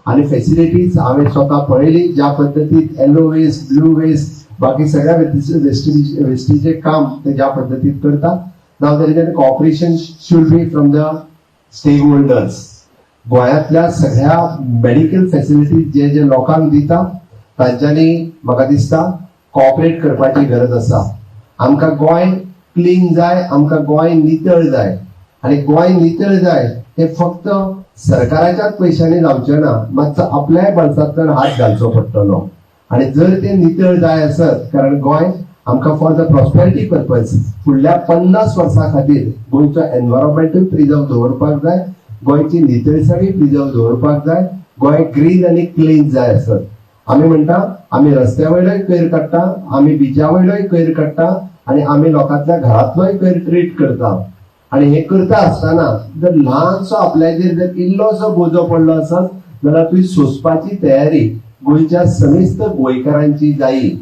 आणि फॅसिलिटीज हांवें स्वता पळयली ज्या पद्दतीत येलो वेस्ट ब्लू वेस्ट बाकी सगळ्या वेस्टीचे काम ते ज्या पद्दतीत करता. नाव there cooperation should be from the stakeholders. गोंयांतल्या सगळ्या मेडिकल फॅसिलिटीज जे जे लोकांक दिता तांच्यांनी म्हाका दिसता कॉपरेट करपाची गरज आसा. आमकां गोंय क्लीन जाय, आमकां गोंय नितळ जाय आणि गोंय नितळ जाय हे फक्त सरकाराच्याच पयशांनी जावचें ना, मातसो आपल्याय बळसांतल्यान हात घालचो पडटलो. आणि जर ते नितळ जाय आसत कारण गोंय आमकां फॉर द प्रॉस्पेरिटी पर्पज फुडल्या 50 वर्सां खातीर गोंयचो एनवायरमेंटूय प्रिजर्व दवरपाक जाय, गोंयची नितळसाणी प्रिजर्व दवरपाक जाय, गोंय ग्रीन आनी क्लीन जाय आसत. आमी म्हणटा आमी रस्त्या वयलोय कोयर काडटा, आमी बिचा वयलोय कोयर काडटा आणि आमी लोकांतल्या घरांतलोय कोयर ट्रीट करता. आणि हे करता आसतना जर ल्हानसो आपल्याचेर जर इल्लोसो बोजो पडलो आसत जाल्यार ती सोंसपाची तयारी गोंयच्या समेस्त गोंयकारांची जायी.